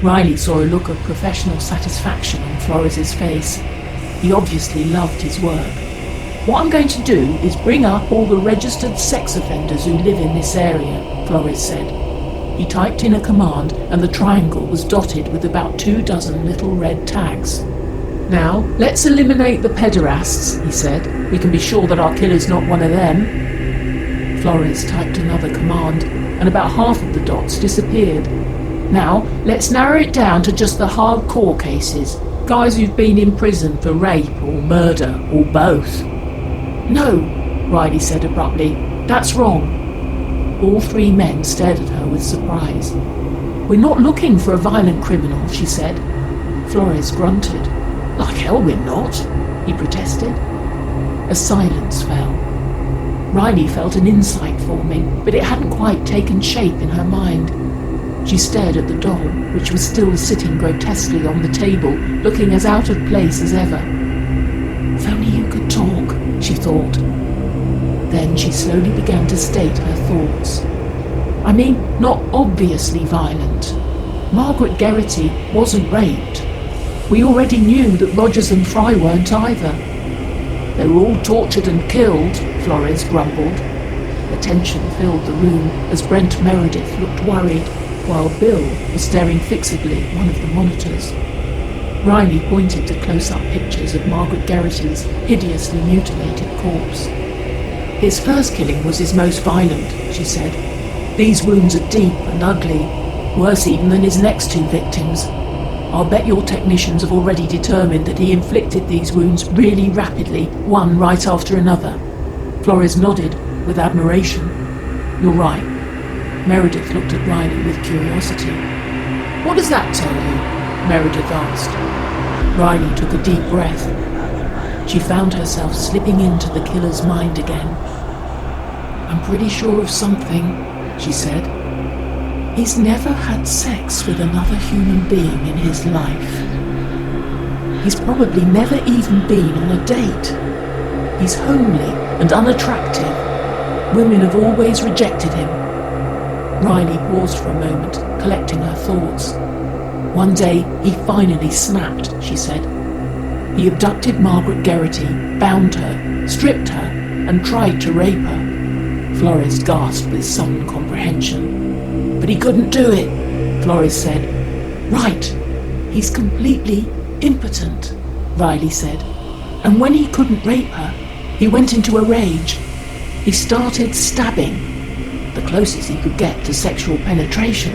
Riley saw a look of professional satisfaction on Flores's face. He obviously loved his work. "What I'm going to do is bring up all the registered sex offenders who live in this area," Flores said. He typed in a command and the triangle was dotted with about 24 little red tags. "Now, let's eliminate the pederasts," he said. "We can be sure that our killer's not one of them." Flores typed another command, and about half of the dots disappeared. "Now, let's narrow it down to just the hardcore cases, guys who've been in prison for rape or murder or both." "No," Riley said abruptly. "That's wrong." All three men stared at her with surprise. "We're not looking for a violent criminal," she said. Flores grunted. "Like hell we're not," he protested. A silence fell. Riley felt an insight forming, but it hadn't quite taken shape in her mind. She stared at the doll, which was still sitting grotesquely on the table, looking as out of place as ever. "If only you could talk," she thought. Then she slowly began to state her thoughts. "I mean, not obviously violent. Margaret Geraghty wasn't raped. We already knew that Rogers and Fry weren't either. They were all tortured and killed," Flores grumbled. The tension filled the room as Brent Meredith looked worried, while Bill was staring fixedly at one of the monitors. Riley pointed to close-up pictures of Margaret Geraghty's hideously mutilated corpse. "His first killing was his most violent," she said. "These wounds are deep and ugly, worse even than his next two victims. I'll bet your technicians have already determined that he inflicted these wounds really rapidly, one right after another." Flores nodded with admiration. "You're right." Meredith looked at Riley with curiosity. "What does that tell you?" Meredith asked. Riley took a deep breath. She found herself slipping into the killer's mind again. "I'm pretty sure of something," she said. "He's never had sex with another human being in his life. He's probably never even been on a date. He's homely and unattractive. Women have always rejected him." Riley paused for a moment, collecting her thoughts. "One day he finally snapped," she said. "He abducted Margaret Geraghty, bound her, stripped her, and tried to rape her." Flores gasped with sudden comprehension. "But he couldn't do it," Flores said. "Right. He's completely impotent," Riley said. "And when he couldn't rape her, he went into a rage. He started stabbing, the closest he could get to sexual penetration.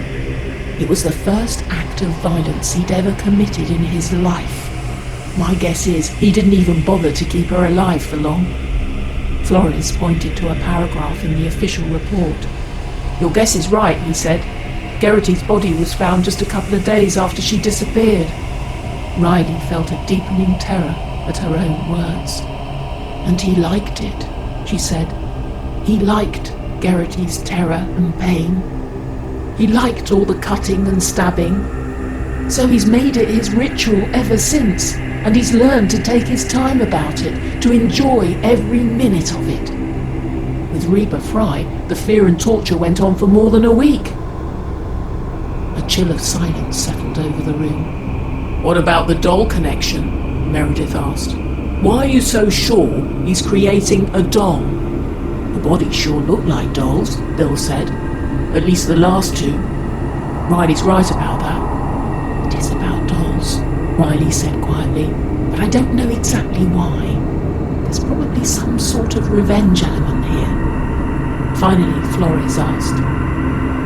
It was the first act of violence he'd ever committed in his life. My guess is he didn't even bother to keep her alive for long." Flores pointed to a paragraph in the official report. "Your guess is right," he said. "Geraghty's body was found just a couple of days after she disappeared." Riley felt a deepening terror at her own words. "And he liked it," she said. "He liked Geraghty's terror and pain. He liked all the cutting and stabbing. So he's made it his ritual ever since, and he's learned to take his time about it, to enjoy every minute of it. With Reba Fry, the fear and torture went on for more than a week." A chill of silence settled over the room. "What about the doll connection?" Meredith asked. "Why are you so sure he's creating a doll?" "The bodies sure look like dolls," Bill said. "At least the last two." "Riley's right about that." "It is about dolls," Riley said quietly, "but I don't know exactly why. There's probably some sort of revenge element here." Finally, Flores asked,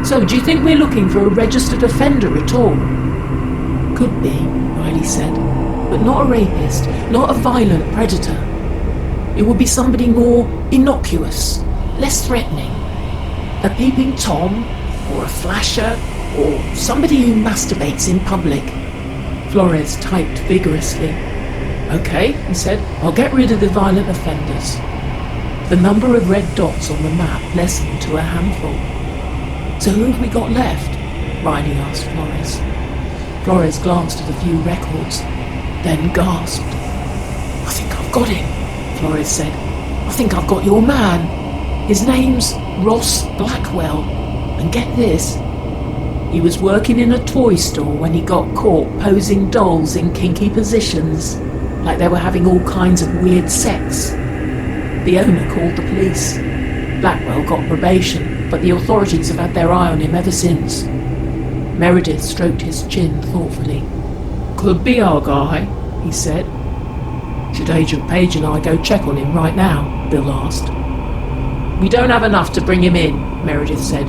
"So, do you think we're looking for a registered offender at all?" "Could be," Riley said, "but not a rapist, not a violent predator. It would be somebody more innocuous, less threatening. A peeping Tom, or a flasher, or somebody who masturbates in public." Flores typed vigorously. "Okay," he said, "I'll get rid of the violent offenders." The number of red dots on the map lessened to a handful. "So who have we got left?" Riley asked Flores. Flores glanced at a few records, then gasped. "I think I've got him," Flores said. "I think I've got your man. His name's Ross Blackwell. And get this, He was working in a toy store when he got caught posing dolls in kinky positions, like they were having all kinds of weird sex. The owner called the police. Blackwell got probation, but the authorities have had their eye on him ever since. Meredith stroked his chin thoughtfully. "Could be our guy," he said. "Should Agent Page and I go check on him right now?" Bill asked. "We don't have enough to bring him in," Meredith said,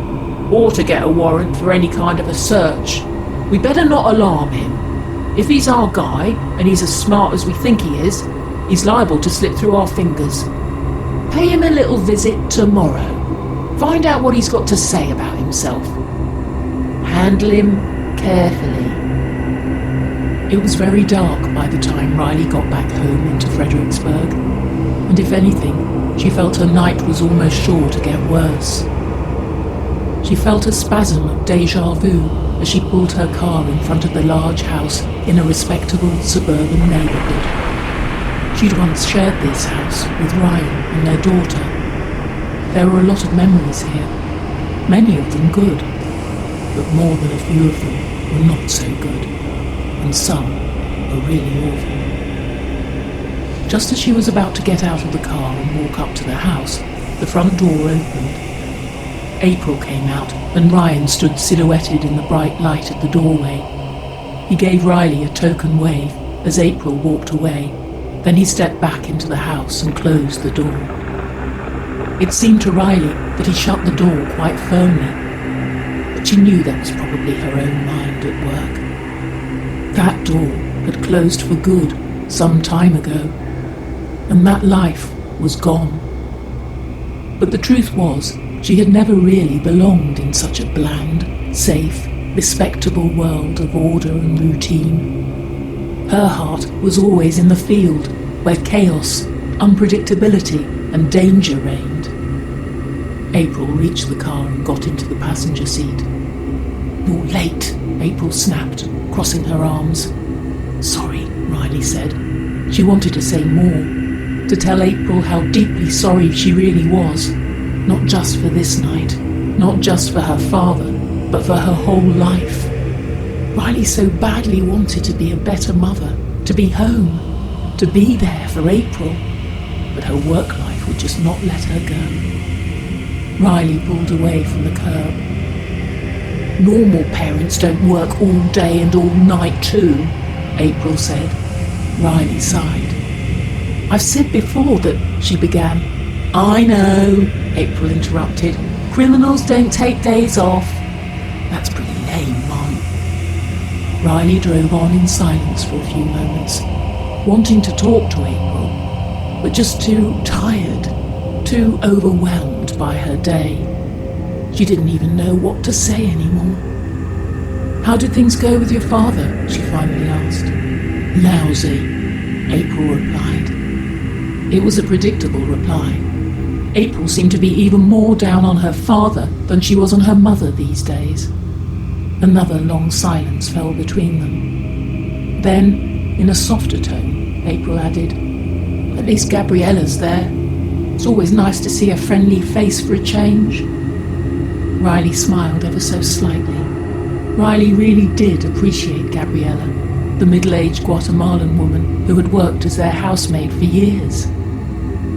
"or to get a warrant for any kind of a search. We better not alarm him. If he's our guy, and he's as smart as we think he is, he's liable to slip through our fingers. Pay him a little visit tomorrow. Find out what he's got to say about himself. Handle him carefully." It was very dark by the time Riley got back home into Fredericksburg, and if anything, she felt her night was almost sure to get worse. She felt a spasm of déjà vu as she pulled her car in front of the large house in a respectable suburban neighborhood. She'd once shared this house with Ryan and their daughter. There were a lot of memories here, many of them good, but more than a few of them were not so good, and some were really awful. Just as she was about to get out of the car and walk up to the house, the front door opened. April came out, and Ryan stood silhouetted in the bright light at the doorway. He gave Riley a token wave as April walked away. Then he stepped back into the house and closed the door. It seemed to Riley that he shut the door quite firmly, but she knew that was probably her own mind at work. That door had closed for good some time ago, and that life was gone. But the truth was, she had never really belonged in such a bland, safe, respectable world of order and routine. Her heart was always in the field, where chaos, unpredictability, and danger reigned. April reached the car and got into the passenger seat. "You're late," April snapped, crossing her arms. "Sorry," Riley said. She wanted to say more, to tell April how deeply sorry she really was, not just for this night, not just for her father, but for her whole life. Riley so badly wanted to be a better mother, to be home, to be there for April, but her work life would just not let her go. Riley pulled away from the curb. "Normal parents don't work all day and all night too," April said. Riley sighed. "I've said before that," she began. "I know," April interrupted. "Criminals don't take days off." "That's pretty lame, Mum." Riley drove on in silence for a few moments, wanting to talk to April, but just too tired, too overwhelmed by her day. She didn't even know what to say anymore. "How did things go with your father?" she finally asked. "Lousy," April replied. It was a predictable reply. April seemed to be even more down on her father than she was on her mother these days. Another long silence fell between them. Then, in a softer tone, April added, "At least Gabriella's there. It's always nice to see a friendly face for a change." Riley smiled ever so slightly. Riley really did appreciate Gabriella, the middle-aged Guatemalan woman who had worked as their housemaid for years.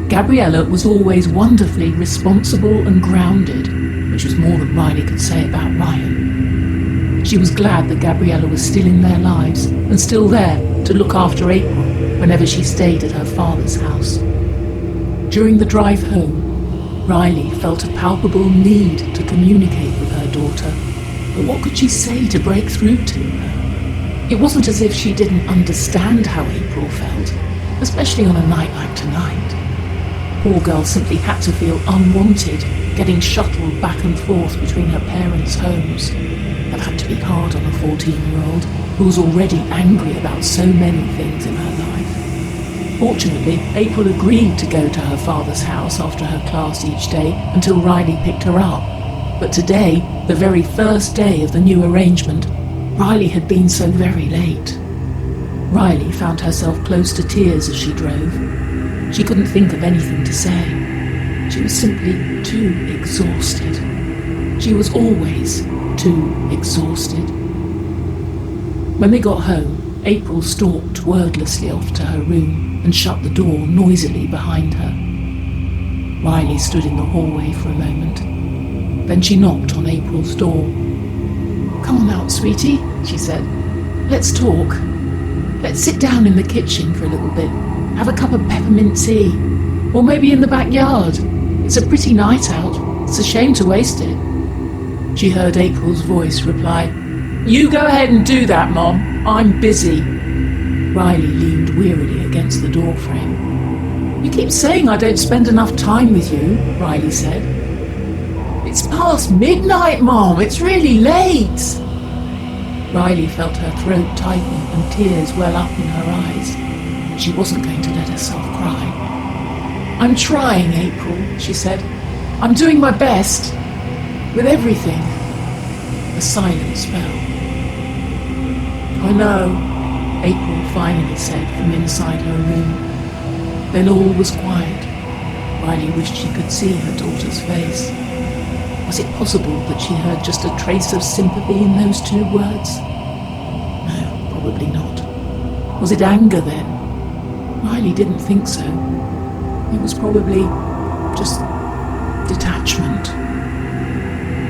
Gabriella was always wonderfully responsible and grounded, which was more than Riley could say about Ryan. She was glad that Gabriella was still in their lives and still there to look after April whenever she stayed at her father's house. During the drive home, Riley felt a palpable need to communicate with her daughter, but what could she say to break through to her? It wasn't as if she didn't understand how April felt, especially on a night like tonight. Poor girl simply had to feel unwanted, getting shuttled back and forth between her parents' homes. That had to be hard on a 14-year-old who was already angry about so many things in her life. Fortunately, April agreed to go to her father's house after her class each day until Riley picked her up. But today, the very first day of the new arrangement, Riley had been so very late. Riley found herself close to tears as she drove. She couldn't think of anything to say. She was simply too exhausted. She was always too exhausted. When they got home, April stalked wordlessly off to her room and shut the door noisily behind her. Riley stood in the hallway for a moment. Then she knocked on April's door. "Come on out, sweetie," she said. "Let's talk. Let's sit down in the kitchen for a little bit. Have a cup of peppermint tea. Or maybe in the backyard. It's a pretty night out. It's a shame to waste it." She heard April's voice reply, "You go ahead and do that, Mom. I'm busy." Riley leaned wearily against the doorframe. "You keep saying I don't spend enough time with you," Riley said. "It's past midnight, Mom. It's really late." Riley felt her throat tighten and tears well up in her eyes. She wasn't going to let herself cry. "I'm trying, April," she said. "I'm doing my best. With everything." A silence fell. "I know," April finally said from inside her room. Then all was quiet. Riley wished she could see her daughter's face. Was it possible that she heard just a trace of sympathy in those two words? No, probably not. Was it anger then? Riley didn't think so. It was probably just detachment.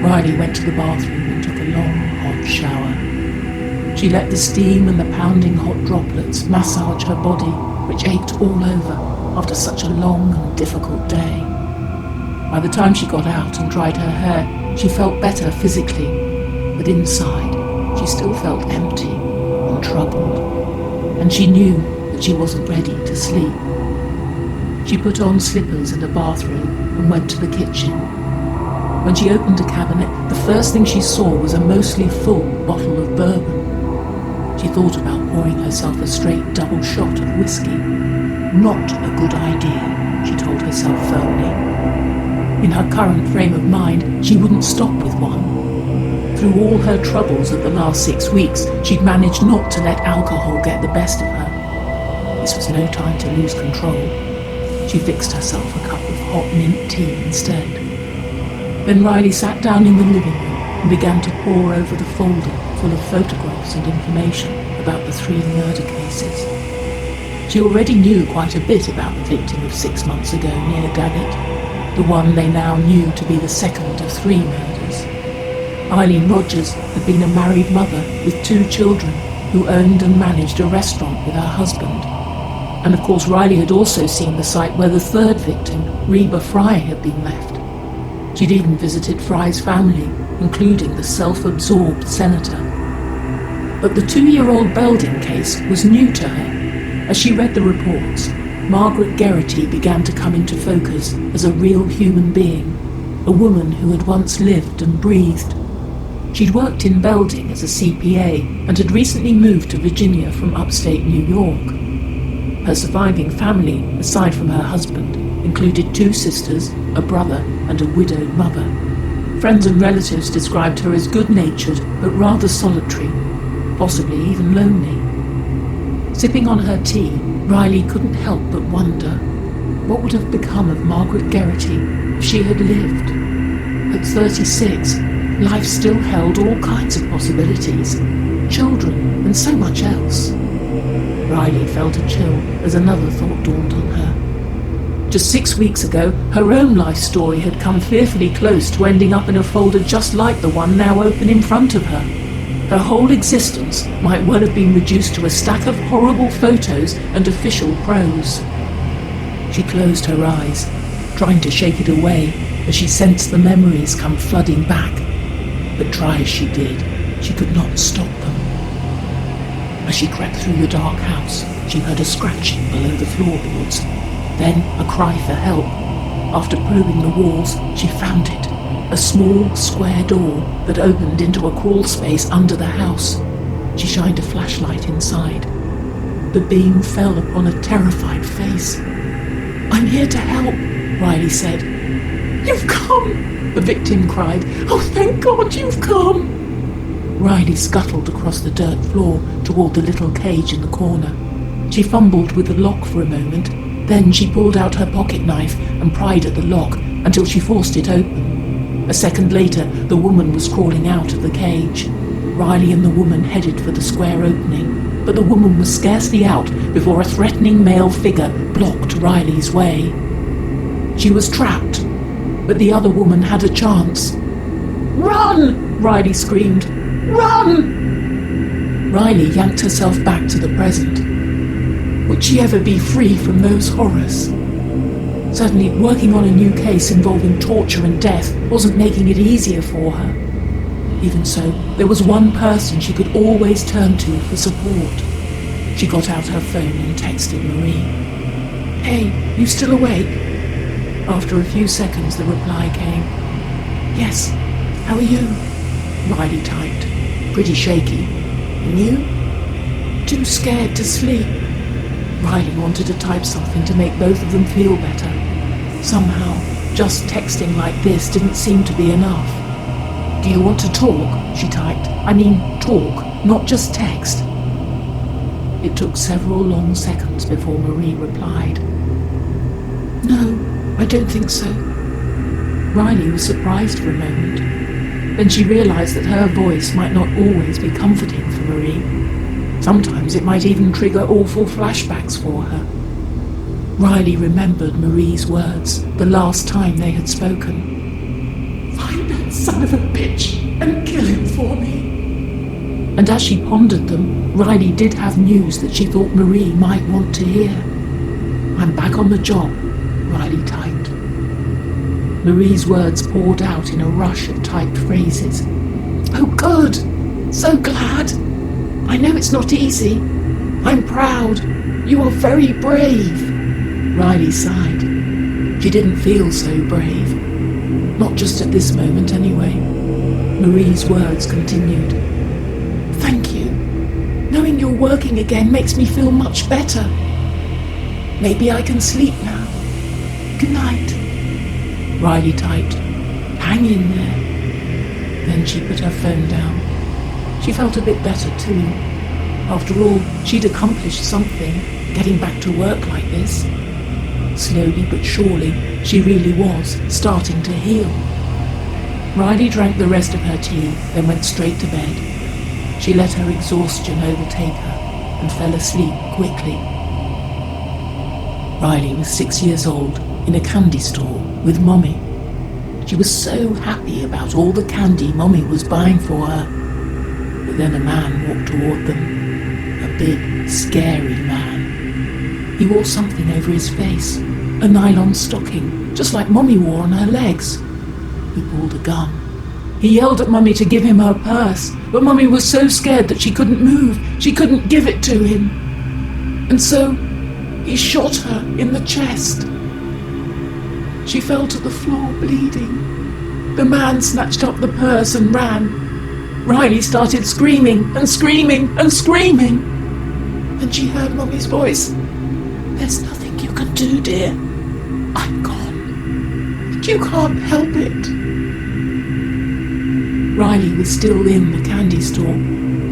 Riley went to the bathroom and took a long, hot shower. She let the steam and the pounding hot droplets massage her body, which ached all over after such a long and difficult day. By the time she got out and dried her hair, she felt better physically, but inside she still felt empty and troubled, and she knew that she wasn't ready to sleep. She put on slippers and a bathrobe and went to the kitchen. When she opened a cabinet, the first thing she saw was a mostly full bottle of bourbon. She thought about pouring herself a straight double shot of whiskey. Not a good idea, she told herself firmly. In her current frame of mind, she wouldn't stop with one. Through all her troubles of the last 6 weeks, she'd managed not to let alcohol get the best of her. This was no time to lose control. She fixed herself a cup of hot mint tea instead. Then Riley sat down in the living room and began to pore over the folder full of photographs and information about the 3 murder cases. She already knew quite a bit about the victim of 6 months ago near Daggett, the one they now knew to be the second of 3 murders. Eileen Rogers had been a married mother with 2 children who owned and managed a restaurant with her husband. And of course Riley had also seen the site where the 3rd victim, Reba Fry, had been left. She'd even visited Fry's family, including the self-absorbed senator. But the 2-year-old Belding case was new to her. As she read the reports, Margaret Geraghty began to come into focus as a real human being, a woman who had once lived and breathed. She'd worked in Belding as a CPA and had recently moved to Virginia from upstate New York. Her surviving family, aside from her husband, included 2 sisters, a brother, and a widowed mother. Friends and relatives described her as good-natured but rather solitary, possibly even lonely. Sipping on her tea, Riley couldn't help but wonder what would have become of Margaret Geraghty if she had lived. At 36, life still held all kinds of possibilities, children and so much else. Riley felt a chill as another thought dawned on her. Just 6 weeks ago, her own life story had come fearfully close to ending up in a folder just like the one now open in front of her. Her whole existence might well have been reduced to a stack of horrible photos and official prose. She closed her eyes, trying to shake it away as she sensed the memories come flooding back. But try as she did, she could not stop them. As she crept through the dark house, she heard a scratching below the floorboards. Then a cry for help. After probing the walls, she found it. A small, square door that opened into a crawl space under the house. She shined a flashlight inside. The beam fell upon a terrified face. "I'm here to help," Riley said. "You've come!" the victim cried. "Oh, thank God you've come!" Riley scuttled across the dirt floor toward the little cage in the corner. She fumbled with the lock for a moment. Then she pulled out her pocket knife and pried at the lock until she forced it open. A second later, the woman was crawling out of the cage. Riley and the woman headed for the square opening, but the woman was scarcely out before a threatening male figure blocked Riley's way. She was trapped, but the other woman had a chance. "Run!" Riley screamed. "Run!" Riley yanked herself back to the present. Would she ever be free from those horrors? Certainly, working on a new case involving torture and death wasn't making it easier for her. Even so, there was one person she could always turn to for support. She got out her phone and texted Marie. "Hey, you still awake?" After a few seconds, the reply came. "Yes, how are you?" Riley typed, pretty shaky. "And you?" "Too scared to sleep." Riley wanted to type something to make both of them feel better. Somehow, just texting like this didn't seem to be enough. "Do you want to talk?" she typed. "I mean, talk, not just text." It took several long seconds before Marie replied. "No, I don't think so." Riley was surprised for a moment. Then she realized that her voice might not always be comforting for Marie. Sometimes it might even trigger awful flashbacks for her. Riley remembered Marie's words the last time they had spoken. "Find that son of a bitch and kill him for me." And as she pondered them, Riley did have news that she thought Marie might want to hear. "I'm back on the job," Riley typed. Marie's words poured out in a rush of typed phrases. "Oh good! So glad! I know it's not easy. I'm proud. You are very brave." Riley sighed. She didn't feel so brave. Not just at this moment, anyway. Marie's words continued. "Thank you. Knowing you're working again makes me feel much better. Maybe I can sleep now. Good night." Riley typed, "Hang in there." Then she put her phone down. She felt a bit better too. After all, she'd accomplished something, getting back to work like this. Slowly but surely, she really was starting to heal. Riley drank the rest of her tea, then went straight to bed. She let her exhaustion overtake her and fell asleep quickly. Riley was 6 years old, in a candy store with Mommy. She was so happy about all the candy Mommy was buying for her. But then a man walked toward them. A big, scary man. He wore something over his face, a nylon stocking, just like Mommy wore on her legs. He pulled a gun. He yelled at Mommy to give him her purse, but Mommy was so scared that she couldn't move. She couldn't give it to him. And so he shot her in the chest. She fell to the floor bleeding. The man snatched up the purse and ran. Riley started screaming and screaming and screaming. Then she heard Mommy's voice. "There's nothing you can do, dear. I'm gone. And you can't help it." Riley was still in the candy store,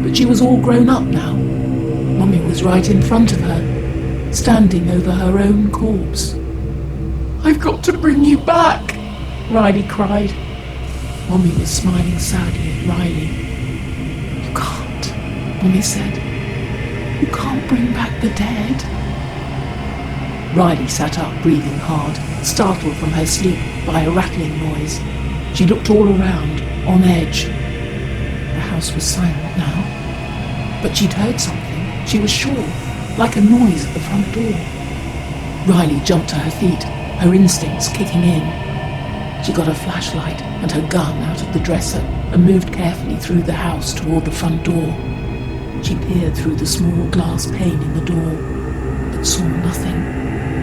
but she was all grown up now. Mommy was right in front of her, standing over her own corpse. "I've got to bring you back," Riley cried. Mommy was smiling sadly at Riley. "You can't," Mommy said. "You can't bring back the dead." Riley sat up, breathing hard, startled from her sleep by a rattling noise. She looked all around, on edge. The house was silent now, but she'd heard something, she was sure, like a noise at the front door. Riley jumped to her feet, her instincts kicking in. She got a flashlight and her gun out of the dresser and moved carefully through the house toward the front door. She peered through the small glass pane in the door, but saw nothing.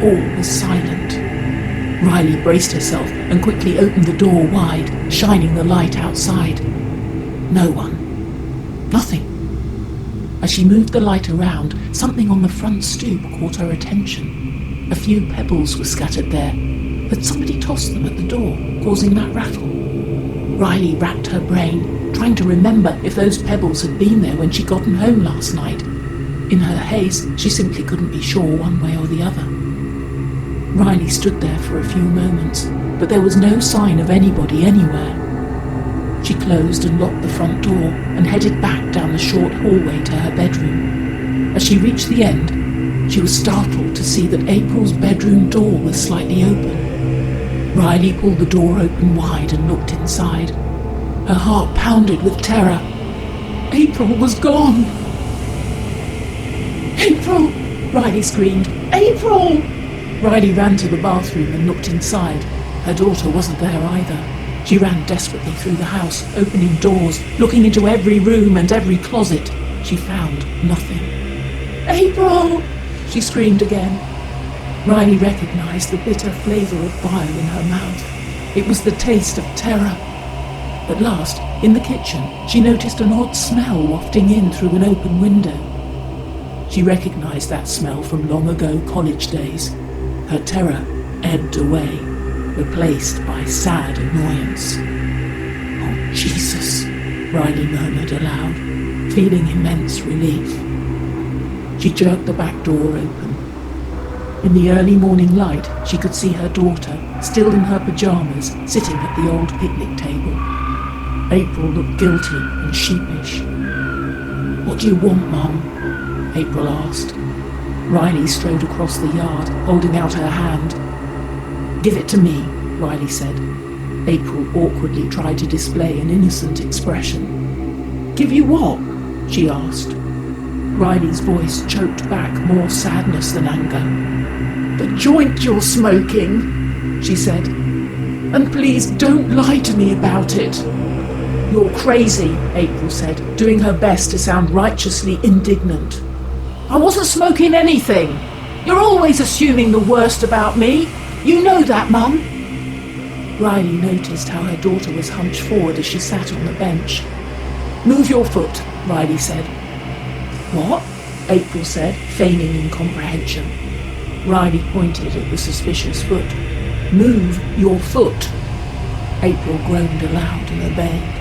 All was silent. Riley braced herself and quickly opened the door wide, shining the light outside. No one. Nothing. As she moved the light around, something on the front stoop caught her attention. A few pebbles were scattered there. Had somebody tossed them at the door, causing that rattle? Riley racked her brain, trying to remember if those pebbles had been there when she'd gotten home last night. In her haze, she simply couldn't be sure one way or the other. Riley stood there for a few moments, but there was no sign of anybody anywhere. She closed and locked the front door and headed back down the short hallway to her bedroom. As she reached the end, she was startled to see that April's bedroom door was slightly open. Riley pulled the door open wide and looked inside. Her heart pounded with terror. April was gone. "April!" Riley screamed. "April!" Riley ran to the bathroom and looked inside. Her daughter wasn't there either. She ran desperately through the house, opening doors, looking into every room and every closet. She found nothing. "April!" she screamed again. Riley recognized the bitter flavor of bile in her mouth. It was the taste of terror. At last, in the kitchen, she noticed an odd smell wafting in through an open window. She recognized that smell from long ago college days. Her terror ebbed away, replaced by sad annoyance. "Oh, Jesus," Riley murmured aloud, feeling immense relief. She jerked the back door open. In the early morning light, she could see her daughter, still in her pajamas, sitting at the old picnic table. April looked guilty and sheepish. "What do you want, Mum?" April asked. Riley strode across the yard, holding out her hand. "Give it to me," Riley said. April awkwardly tried to display an innocent expression. "Give you what?" she asked. Riley's voice choked back more sadness than anger. "The joint you're smoking," she said. "And please don't lie to me about it." "You're crazy," April said, doing her best to sound righteously indignant. "I wasn't smoking anything. You're always assuming the worst about me. You know that, Mum." Riley noticed how her daughter was hunched forward as she sat on the bench. "Move your foot," Riley said. "What?" April said, feigning incomprehension. Riley pointed at the suspicious foot. "Move your foot." April groaned aloud and obeyed.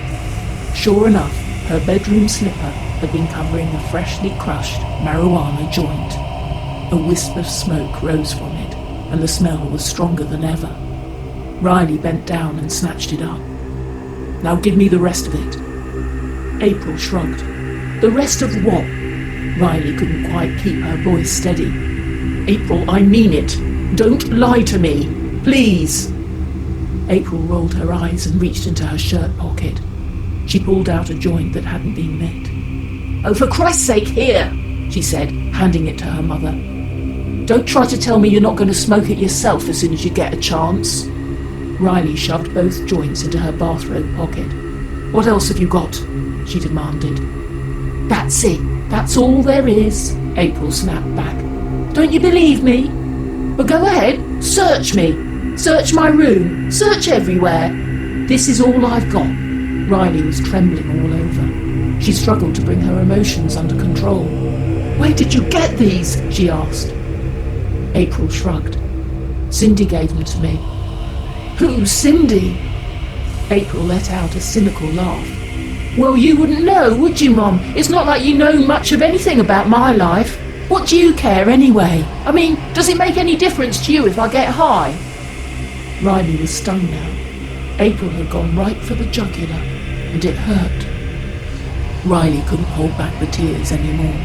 Sure enough, her bedroom slipper had been covering a freshly crushed marijuana joint. A wisp of smoke rose from it, and the smell was stronger than ever. Riley bent down and snatched it up. "Now give me the rest of it." April shrugged. "The rest of what?" Riley couldn't quite keep her voice steady. "April, I mean it. Don't lie to me. Please." April rolled her eyes and reached into her shirt pocket. She pulled out a joint that hadn't been lit. "Oh, for Christ's sake, here," she said, handing it to her mother. "Don't try to tell me you're not going to smoke it yourself as soon as you get a chance." Riley shoved both joints into her bathrobe pocket. "What else have you got?" she demanded. "That's it. That's all there is," April snapped back. "Don't you believe me? But go ahead, search me. Search my room. Search everywhere. This is all I've got." Riley was trembling all over. She struggled to bring her emotions under control. "Where did you get these?" she asked. April shrugged. "Cindy gave them to me." "Who's Cindy?" April let out a cynical laugh. "Well, you wouldn't know, would you, Mum? It's not like you know much of anything about my life. What do you care anyway? I mean, does it make any difference to you if I get high?" Riley was stung now. April had gone right for the jugular, and it hurt. Riley couldn't hold back the tears anymore.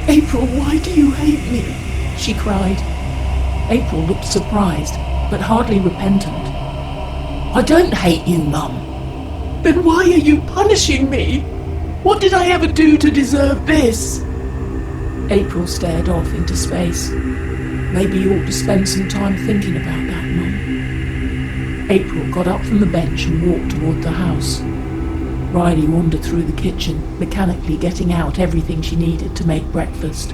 "April, why do you hate me?" she cried. April looked surprised, but hardly repentant. "I don't hate you, Mum." "Then why are you punishing me? What did I ever do to deserve this?" April stared off into space. "Maybe you ought to spend some time thinking about that, Mum." April got up from the bench and walked toward the house. Riley wandered through the kitchen, mechanically getting out everything she needed to make breakfast.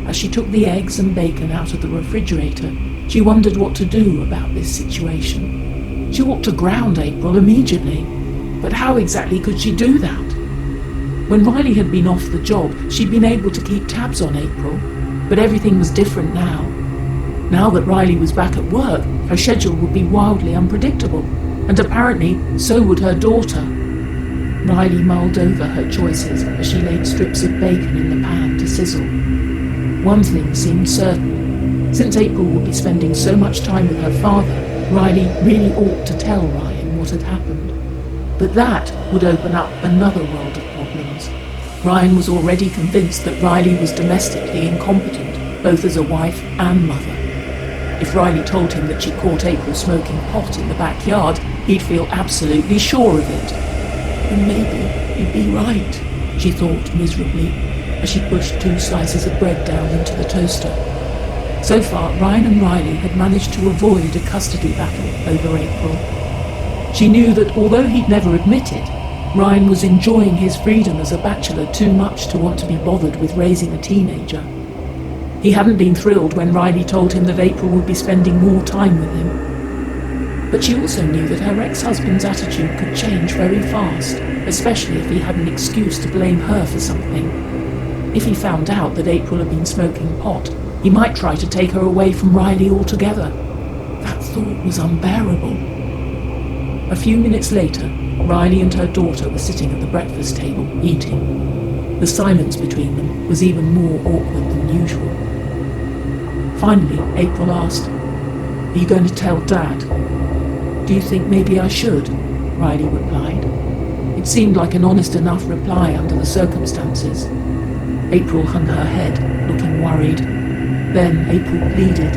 As she took the eggs and bacon out of the refrigerator, she wondered what to do about this situation. She ought to ground April immediately, but how exactly could she do that? When Riley had been off the job, she'd been able to keep tabs on April, but everything was different now. Now that Riley was back at work, her schedule would be wildly unpredictable, and apparently so would her daughter. Riley mulled over her choices as she laid strips of bacon in the pan to sizzle. One thing seemed certain. Since April would be spending so much time with her father, Riley really ought to tell Ryan what had happened. But that would open up another world of problems. Ryan was already convinced that Riley was domestically incompetent, both as a wife and mother. If Riley told him that she caught April smoking pot in the backyard, he'd feel absolutely sure of it. And maybe he'd be right, she thought miserably, as she pushed 2 slices of bread down into the toaster. So far, Ryan and Riley had managed to avoid a custody battle over April. She knew that although he'd never admit it, Ryan was enjoying his freedom as a bachelor too much to want to be bothered with raising a teenager. He hadn't been thrilled when Riley told him that April would be spending more time with him. But she also knew that her ex-husband's attitude could change very fast, especially if he had an excuse to blame her for something. If he found out that April had been smoking pot, he might try to take her away from Riley altogether. That thought was unbearable. A few minutes later, Riley and her daughter were sitting at the breakfast table, eating. The silence between them was even more awkward than usual. Finally, April asked, "Are you going to tell Dad?" "Do you think maybe I should?" Riley replied. It seemed like an honest enough reply under the circumstances. April hung her head, looking worried. Then April pleaded,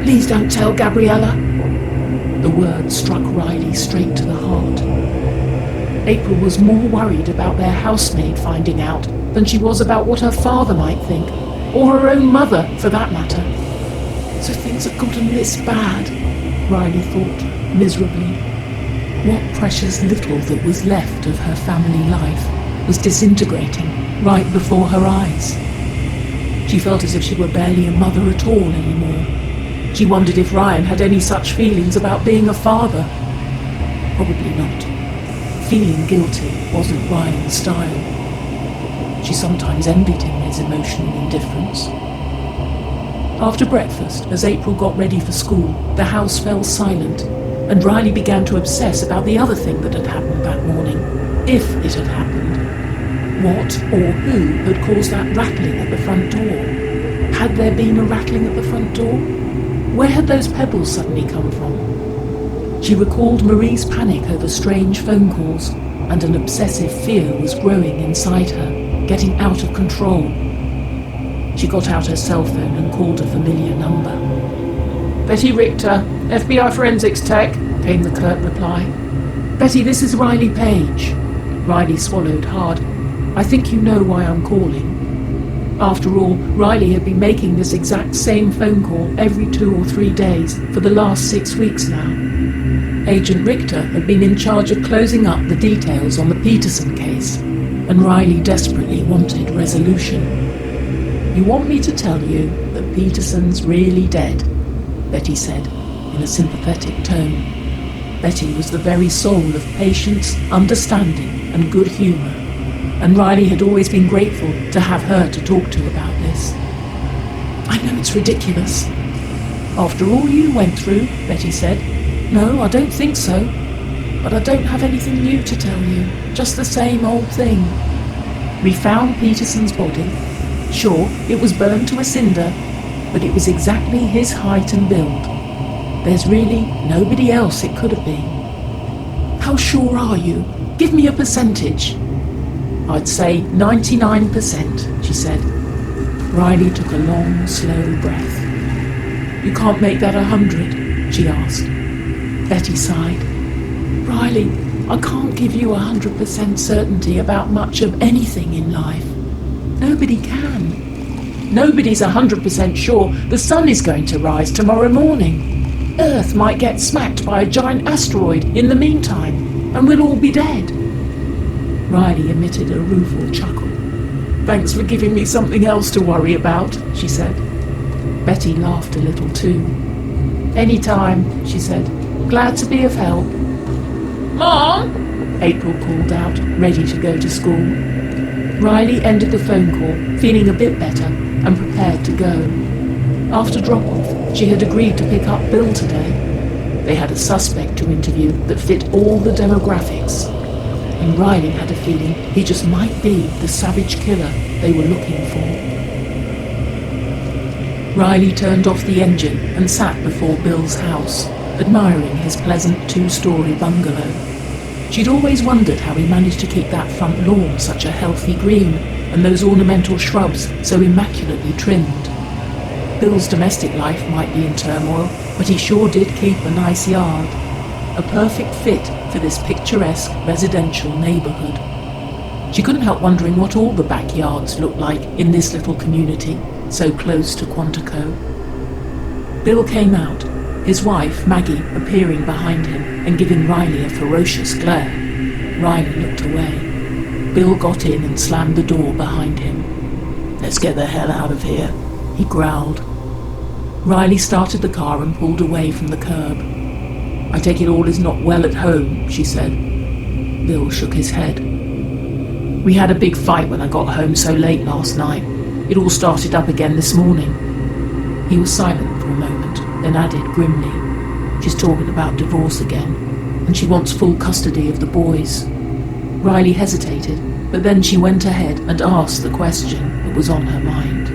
"Please don't tell Gabriella." The word struck Riley straight to the heart. April was more worried about their housemaid finding out than she was about what her father might think, or her own mother, for that matter. So things had gotten this bad, Riley thought, miserably. What precious little that was left of her family life was disintegrating right before her eyes. She felt as if she were barely a mother at all anymore. She wondered if Ryan had any such feelings about being a father. Probably not. Feeling guilty wasn't Ryan's style. She sometimes envied him his emotional indifference. After breakfast, as April got ready for school, the house fell silent, and Riley began to obsess about the other thing that had happened that morning, if it had happened. What or who had caused that rattling at the front door? Had there been a rattling at the front door? Where had those pebbles suddenly come from? She recalled Marie's panic over strange phone calls, and an obsessive fear was growing inside her, getting out of control. She got out her cell phone and called a familiar number. "Betty Richter, FBI Forensics Tech," came the curt reply. "Betty, this is Riley Page." Riley swallowed hard. "I think you know why I'm calling." After all, Riley had been making this exact same phone call every 2 or 3 days for the last 6 weeks now. Agent Richter had been in charge of closing up the details on the Peterson case, and Riley desperately wanted resolution. "You want me to tell you that Peterson's really dead," Betty said, in a sympathetic tone. Betty was the very soul of patience, understanding, and good humour, and Riley had always been grateful to have her to talk to about this. "I know it's ridiculous." "After all you went through," Betty said. "No, I don't think so. But I don't have anything new to tell you, just the same old thing. We found Peterson's body. Sure, it was burned to a cinder, but it was exactly his height and build. There's really nobody else it could have been." "How sure are you? Give me a percentage." "I'd say 99%, she said. Riley took a long, slow breath. "You can't make that 100, she asked. Betty sighed. "Riley, I can't give you 100% certainty about much of anything in life. Nobody can. Nobody's 100% sure the sun is going to rise tomorrow morning. Earth might get smacked by a giant asteroid in the meantime, and we'll all be dead." Riley emitted a rueful chuckle. "Thanks for giving me something else to worry about," she said. Betty laughed a little too. "Any time," she said. "Glad to be of help." "Mom!" April called out, ready to go to school. Riley ended the phone call, feeling a bit better, and prepared to go. After drop-off, she had agreed to pick up Bill today. They had a suspect to interview that fit all the demographics, and Riley had a feeling he just might be the savage killer they were looking for. Riley turned off the engine and sat before Bill's house, admiring his pleasant two-story bungalow. She'd always wondered how he managed to keep that front lawn such a healthy green and those ornamental shrubs so immaculately trimmed. Bill's domestic life might be in turmoil, but he sure did keep a nice yard, a perfect fit for this picturesque residential neighbourhood. She couldn't help wondering what all the backyards looked like in this little community so close to Quantico. Bill came out, his wife, Maggie, appearing behind him and giving Riley a ferocious glare. Riley looked away. Bill got in and slammed the door behind him. "Let's get the hell out of here," he growled. Riley started the car and pulled away from the curb. "I take it all is not well at home," she said. Bill shook his head. "We had a big fight when I got home so late last night. It all started up again this morning." He was silent for a moment, then added grimly, "She's talking about divorce again, and she wants full custody of the boys." Riley hesitated, but then she went ahead and asked the question that was on her mind.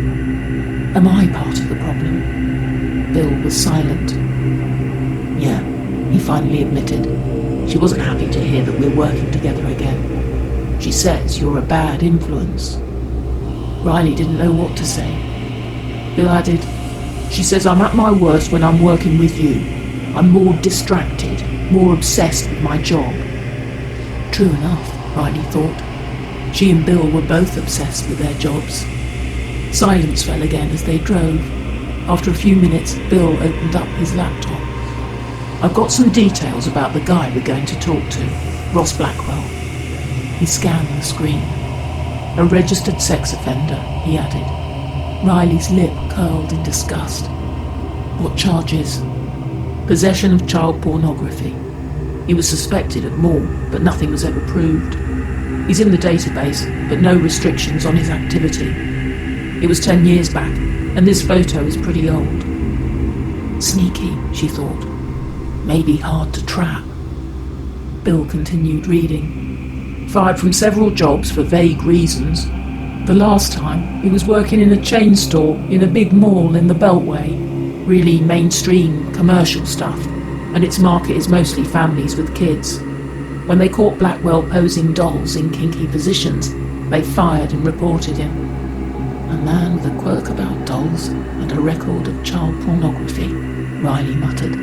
"Am I part of the problem?" Bill was silent. "Yeah," he finally admitted. "She wasn't happy to hear that we're working together again. She says you're a bad influence." Riley didn't know what to say. Bill added, "She says I'm at my worst when I'm working with you. I'm more distracted, more obsessed with my job." True enough, Riley thought. She and Bill were both obsessed with their jobs. Silence fell again as they drove. After a few minutes, Bill opened up his laptop. "I've got some details about the guy we're going to talk to, Ross Blackwell." He scanned the screen. "A registered sex offender," he added. Riley's lip curled in disgust. "What charges?" "Possession of child pornography. He was suspected of more, but nothing was ever proved. He's in the database, but no restrictions on his activity. It was 10 years back, and this photo is pretty old." Sneaky, she thought. Maybe hard to trap. Bill continued reading. "Fired from several jobs for vague reasons. The last time, he was working in a chain store in a big mall in the Beltway. Really mainstream, commercial stuff, and its market is mostly families with kids. When they caught Blackwell posing dolls in kinky positions, they fired and reported him. A man with a quirk about dolls and a record of child pornography," Riley muttered.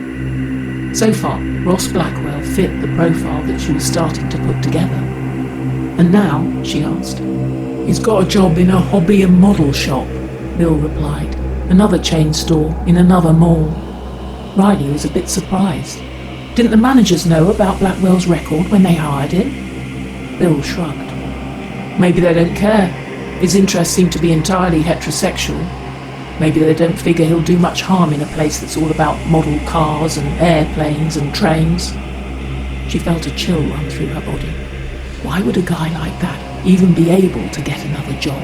So far, Ross Blackwell fit the profile that she was starting to put together. "And now?" she asked. "He's got a job in a hobby and model shop," Bill replied. "Another chain store in another mall." Riley was a bit surprised. Didn't the managers know about Blackwell's record when they hired him? Bill shrugged. "Maybe they don't care. His interests seem to be entirely heterosexual. Maybe they don't figure he'll do much harm in a place that's all about model cars and airplanes and trains." She felt a chill run through her body. Why would a guy like that even be able to get another job?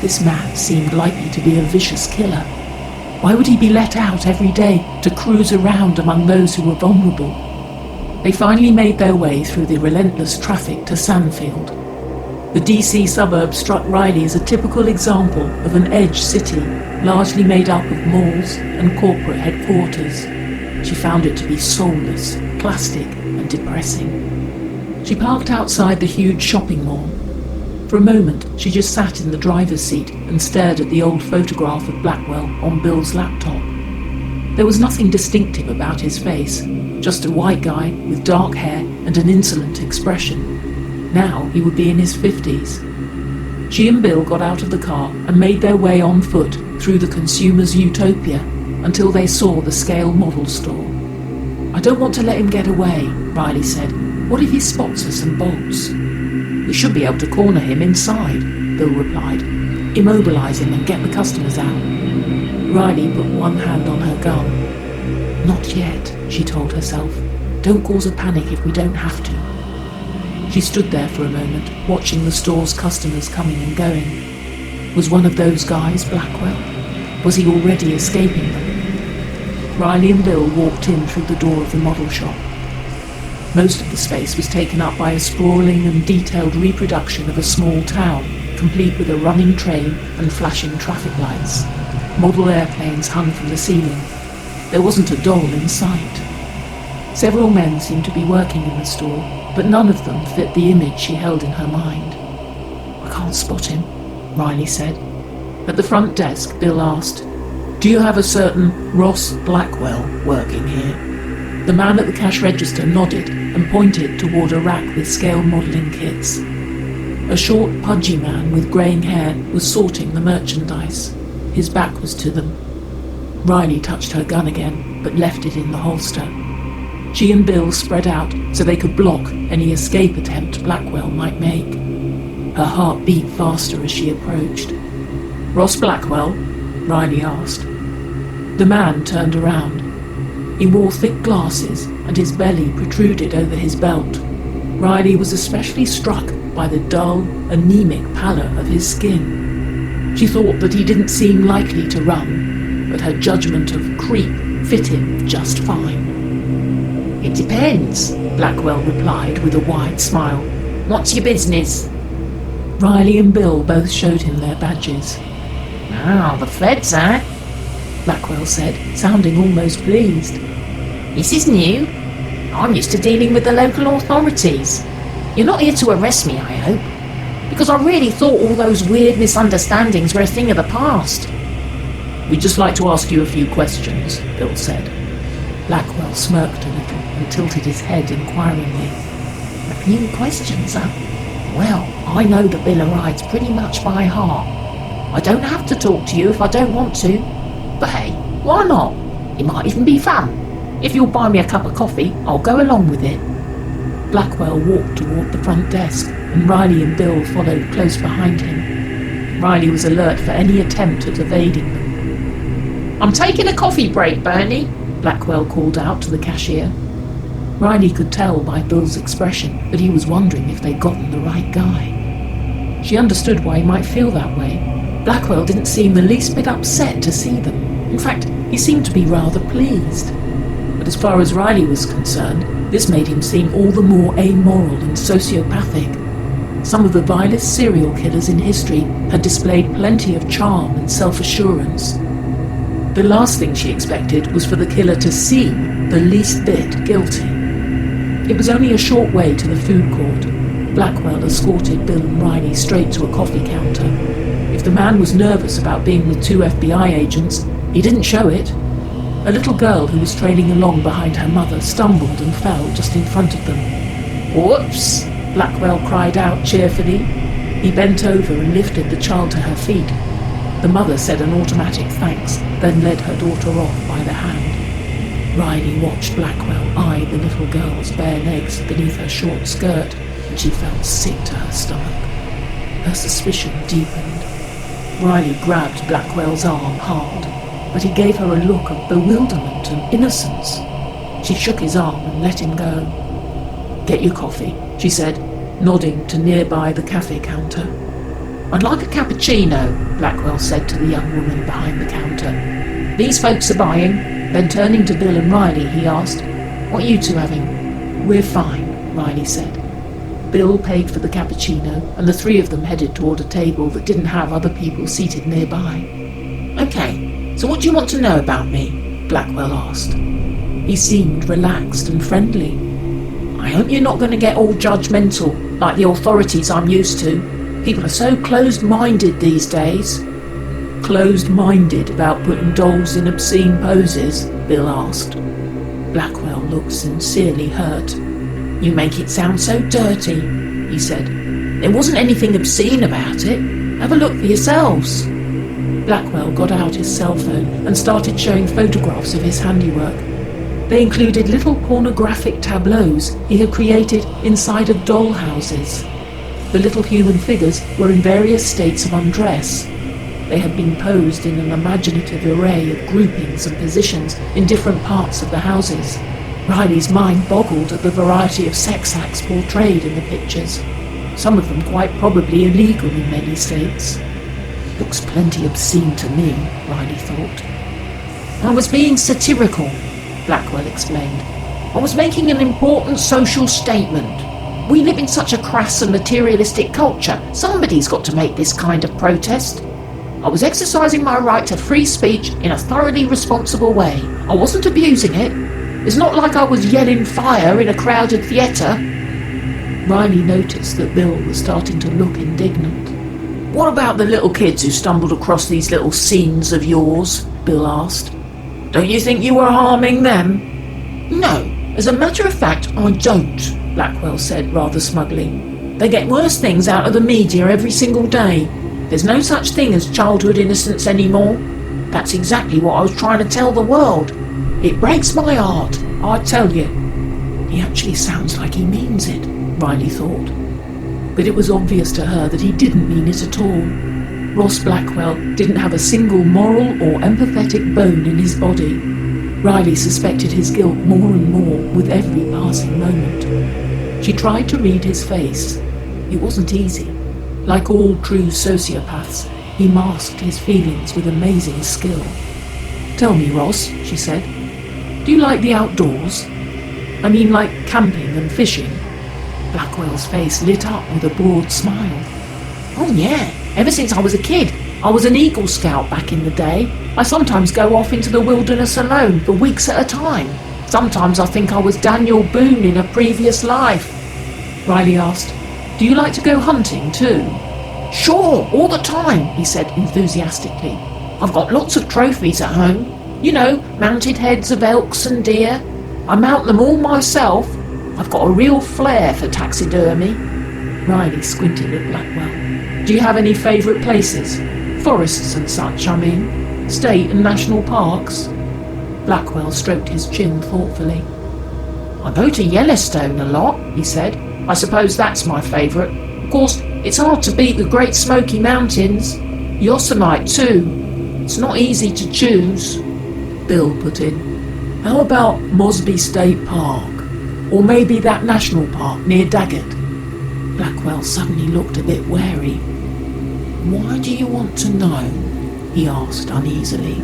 This man seemed likely to be a vicious killer. Why would he be let out every day to cruise around among those who were vulnerable? They finally made their way through the relentless traffic to Sandfield. The DC suburb struck Riley as a typical example of an edge city, largely made up of malls and corporate headquarters. She found it to be soulless, plastic, and depressing. She parked outside the huge shopping mall. For a moment, she just sat in the driver's seat and stared at the old photograph of Blackwell on Bill's laptop. There was nothing distinctive about his face, just a white guy with dark hair and an insolent expression. Now he would be in his 50s. She and Bill got out of the car and made their way on foot through the consumer's utopia until they saw the scale model store. "I don't want to let him get away," Riley said. "What if he spots us and bolts?" "We should be able to corner him inside," Bill replied. "Immobilize him and get the customers out." Riley put one hand on her gun. "Not yet," she told herself. "Don't cause a panic if we don't have to." She stood there for a moment, watching the store's customers coming and going. Was one of those guys Blackwell? Was he already escaping them? Riley and Bill walked in through the door of the model shop. Most of the space was taken up by a sprawling and detailed reproduction of a small town, complete with a running train and flashing traffic lights. Model airplanes hung from the ceiling. There wasn't a doll in sight. Several men seemed to be working in the store, but none of them fit the image she held in her mind. "I can't spot him," Riley said. At the front desk, Bill asked, "Do you have a certain Ross Blackwell working here?" The man at the cash register nodded and pointed toward a rack with scale modelling kits. A short, pudgy man with greying hair was sorting the merchandise. His back was to them. Riley touched her gun again, but left it in the holster. She and Bill spread out so they could block any escape attempt Blackwell might make. Her heart beat faster as she approached. "Ross Blackwell?" Riley asked. The man turned around. He wore thick glasses and his belly protruded over his belt. Riley was especially struck by the dull, anemic pallor of his skin. She thought that he didn't seem likely to run, but her judgment of creep fit him just fine. "It depends," Blackwell replied with a wide smile. "What's your business?" Riley and Bill both showed him their badges. "Ah, the feds, eh?" Blackwell said, sounding almost pleased. "This is new. I'm used to dealing with the local authorities. You're not here to arrest me, I hope, because I really thought all those weird misunderstandings were a thing of the past." "We'd just like to ask you a few questions," Bill said. Blackwell smirked a little and tilted his head inquiringly. "A few questions, huh? Well, I know the Bill of Rights pretty much by heart. I don't have to talk to you if I don't want to. But hey, why not? It might even be fun. If you'll buy me a cup of coffee, I'll go along with it." Blackwell walked toward the front desk, and Riley and Bill followed close behind him. Riley was alert for any attempt at evading them. "I'm taking a coffee break, Bernie," Blackwell called out to the cashier. Riley could tell by Bill's expression that he was wondering if they'd gotten the right guy. She understood why he might feel that way. Blackwell didn't seem the least bit upset to see them. In fact, he seemed to be rather pleased. But as far as Riley was concerned, this made him seem all the more amoral and sociopathic. Some of the vilest serial killers in history had displayed plenty of charm and self-assurance. The last thing she expected was for the killer to seem the least bit guilty. It was only a short way to the food court. Blackwell escorted Bill and Riley straight to a coffee counter. If the man was nervous about being with two FBI agents, he didn't show it. A little girl who was trailing along behind her mother stumbled and fell just in front of them. "Whoops!" Blackwell cried out cheerfully. He bent over and lifted the child to her feet. The mother said an automatic thanks, then led her daughter off by the hand. Riley watched Blackwell eye the little girl's bare legs beneath her short skirt, and she felt sick to her stomach. Her suspicion deepened. Riley grabbed Blackwell's arm hard, but he gave her a look of bewilderment and innocence. She shook his arm and let him go. "Get your coffee," she said, nodding to nearby the cafe counter. "I'd like a cappuccino," Blackwell said to the young woman behind the counter. "These folks are buying." Then turning to Bill and Riley, he asked, "What are you two having?" "We're fine," Riley said. Bill paid for the cappuccino, and the three of them headed toward a table that didn't have other people seated nearby. "Okay, so what do you want to know about me?" Blackwell asked. He seemed relaxed and friendly. "I hope you're not going to get all judgmental, like the authorities I'm used to. People are so closed-minded these days." "Closed-minded about putting dolls in obscene poses?" Bill asked. Blackwell looked sincerely hurt. "You make it sound so dirty," he said. "There wasn't anything obscene about it. Have a look for yourselves." Blackwell got out his cell phone and started showing photographs of his handiwork. They included little pornographic tableaus he had created inside of doll houses. The little human figures were in various states of undress. They had been posed in an imaginative array of groupings and positions in different parts of the houses. Riley's mind boggled at the variety of sex acts portrayed in the pictures, some of them quite probably illegal in many states. "Looks plenty obscene to me," Riley thought. "I was being satirical," Blackwell explained. "I was making an important social statement. We live in such a crass and materialistic culture. Somebody's got to make this kind of protest. I was exercising my right to free speech in a thoroughly responsible way. I wasn't abusing it. It's not like I was yelling fire in a crowded theatre. Riley noticed that Bill was starting to look indignant. What about the little kids who stumbled across these little scenes of yours? Bill asked. Don't you think you were harming them? No, as a matter of fact, I don't, Blackwell said rather smugly. They get worse things out of the media every single day. There's no such thing as childhood innocence anymore. That's exactly what I was trying to tell the world. It breaks my heart, I tell you. He actually sounds like he means it, Riley thought. But it was obvious to her that he didn't mean it at all. Ross Blackwell didn't have a single moral or empathetic bone in his body. Riley suspected his guilt more and more with every passing moment. She tried to read his face. It wasn't easy. Like all true sociopaths, he masked his feelings with amazing skill. Tell me, Ross, she said, do you like the outdoors? I mean, like camping and fishing? Blackwell's face lit up with a broad smile. Oh yeah, ever since I was a kid. I was an Eagle Scout back in the day. I sometimes go off into the wilderness alone for weeks at a time. Sometimes I think I was Daniel Boone in a previous life. Riley asked, do you like to go hunting too? Sure, all the time, he said enthusiastically. I've got lots of trophies at home. You know, mounted heads of elks and deer. I mount them all myself. I've got a real flair for taxidermy. Riley squinted at Blackwell. Do you have any favourite places? Forests and such, I mean. State and national parks? Blackwell stroked his chin thoughtfully. I go to Yellowstone a lot, he said. I suppose that's my favourite. Of course, it's hard to beat the Great Smoky Mountains. Yosemite too. It's not easy to choose. Bill put in. How about Mosby State Park? Or maybe that national park near Daggett? Blackwell suddenly looked a bit wary. Why do you want to know? He asked uneasily.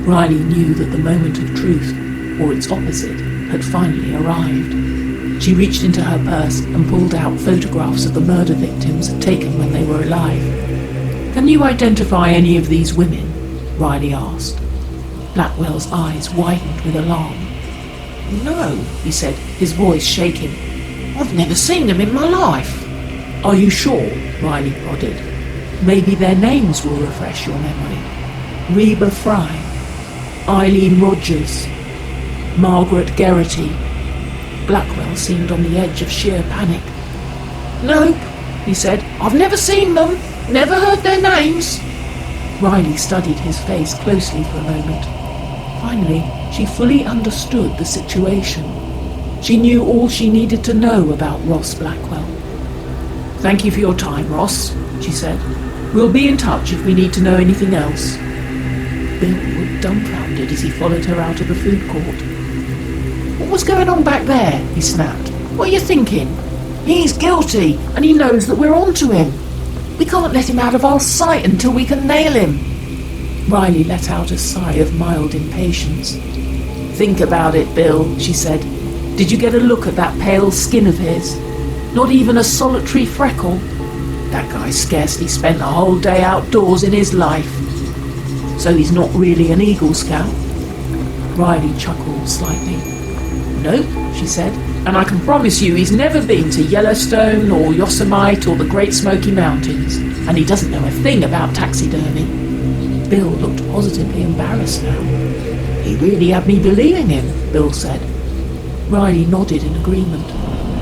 Riley knew that the moment of truth, or its opposite, had finally arrived. She reached into her purse and pulled out photographs of the murder victims taken when they were alive. Can you identify any of these women? Riley asked. Blackwell's eyes widened with alarm. No, he said, his voice shaking. I've never seen them in my life. Are you sure? Riley prodded. Maybe their names will refresh your memory. Reba Fry, Eileen Rogers, Margaret Geraghty. Blackwell seemed on the edge of sheer panic. Nope, he said. I've never seen them. Never heard their names. Riley studied his face closely for a moment. Finally, she fully understood the situation. She knew all she needed to know about Ross Blackwell. Thank you for your time, Ross, she said. We'll be in touch if we need to know anything else. Bill looked dumbfounded as he followed her out of the food court. What was going on back there? He snapped. What are you thinking? He's guilty, and he knows that we're onto him. We can't let him out of our sight until we can nail him. Riley let out a sigh of mild impatience. Think about it, Bill, she said. Did you get a look at that pale skin of his? Not even a solitary freckle. That guy scarcely spent a whole day outdoors in his life. So he's not really an Eagle Scout? Riley chuckled slightly. Nope, she said, and I can promise you he's never been to Yellowstone or Yosemite or the Great Smoky Mountains, and he doesn't know a thing about taxidermy. Bill looked positively embarrassed now. He really had me believing him, Bill said. Riley nodded in agreement.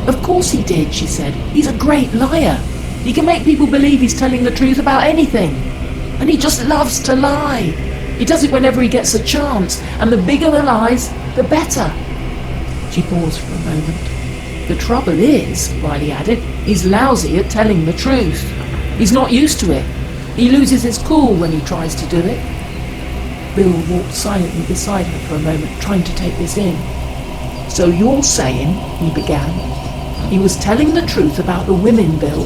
Of course he did, she said. He's a great liar. He can make people believe he's telling the truth about anything. And he just loves to lie. He does it whenever he gets a chance, and the bigger the lies, the better. She paused for a moment. The trouble is, Riley added, he's lousy at telling the truth. He's not used to it. He loses his cool when he tries to do it. Bill walked silently beside her for a moment, trying to take this in. So you're saying, he began, he was telling the truth about the women, Bill.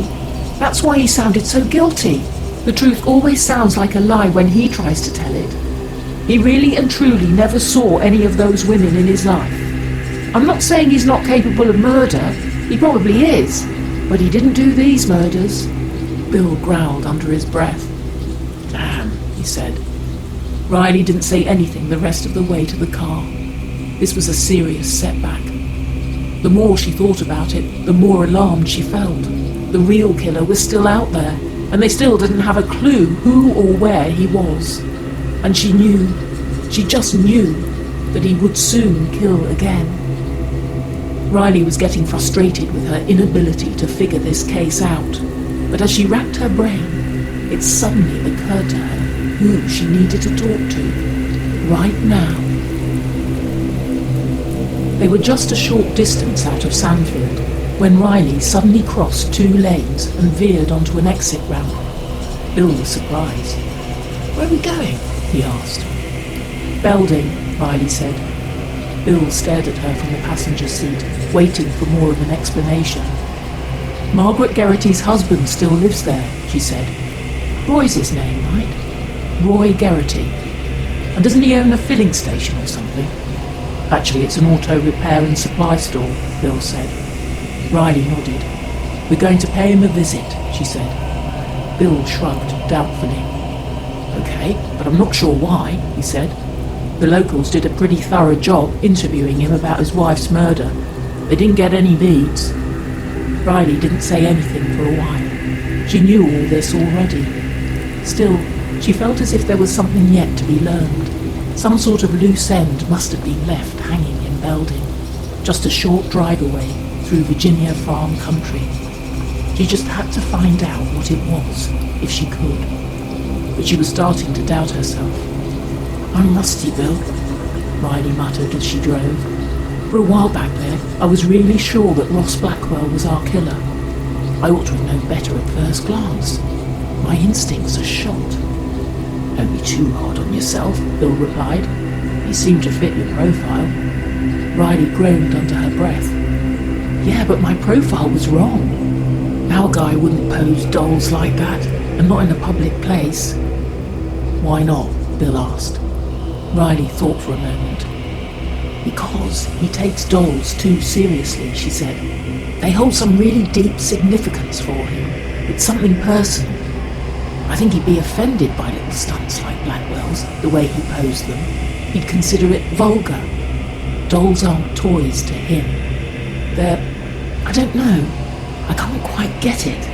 That's why he sounded so guilty. The truth always sounds like a lie when he tries to tell it. He really and truly never saw any of those women in his life. I'm not saying he's not capable of murder. He probably is. But he didn't do these murders. Bill growled under his breath. Damn, he said. Riley didn't say anything the rest of the way to the car. This was a serious setback. The more she thought about it, the more alarmed she felt. The real killer was still out there, and they still didn't have a clue who or where he was. And she just knew, that he would soon kill again. Riley was getting frustrated with her inability to figure this case out, but as she racked her brain, it suddenly occurred to her who she needed to talk to, right now. They were just a short distance out of Sandfield when Riley suddenly crossed 2 lanes and veered onto an exit ramp. Bill was surprised. "Where are we going?" he asked. "Belding," Riley said. Bill stared at her from the passenger seat, waiting for more of an explanation. "Margaret Geraghty's husband still lives there," she said. "Roy's his name, right? Roy Geraghty. And doesn't he own a filling station or something?" "Actually, it's an auto repair and supply store," Bill said. Riley nodded. "We're going to pay him a visit," she said. Bill shrugged doubtfully. "Okay, but I'm not sure why," he said. "The locals did a pretty thorough job interviewing him about his wife's murder. They didn't get any leads." Riley didn't say anything for a while. She knew all this already. Still, she felt as if there was something yet to be learned. Some sort of loose end must have been left hanging in Belding, just a short drive away through Virginia farm country. She just had to find out what it was, if she could. But she was starting to doubt herself. "I'm rusty, Bill," Riley muttered as she drove. "For a while back there, I was really sure that Ross Blackwell was our killer. I ought to have known better at first glance. My instincts are shot." "Don't be too hard on yourself," Bill replied. "You seem to fit your profile." Riley groaned under her breath. "Yeah, but my profile was wrong. Our guy wouldn't pose dolls like that, and not in a public place." "Why not?" Bill asked. Riley thought for a moment. "Because he takes dolls too seriously," she said. "They hold some really deep significance for him. It's something personal. I think he'd be offended by little stunts like Blackwell's, the way he posed them. He'd consider it vulgar. Dolls aren't toys to him. I don't know. I can't quite get it."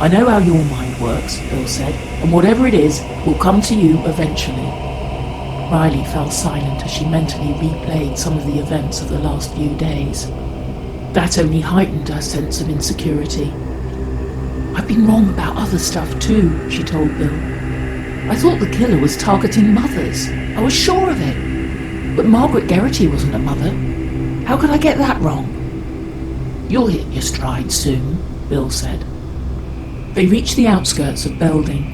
"I know how your mind works," Bill said, "and whatever it is will come to you eventually." Riley fell silent as she mentally replayed some of the events of the last few days. That only heightened her sense of insecurity. "I've been wrong about other stuff too," she told Bill. "I thought the killer was targeting mothers. I was sure of it. But Margaret Geraghty wasn't a mother. How could I get that wrong?" "You'll hit your stride soon," Bill said. They reached the outskirts of Belding.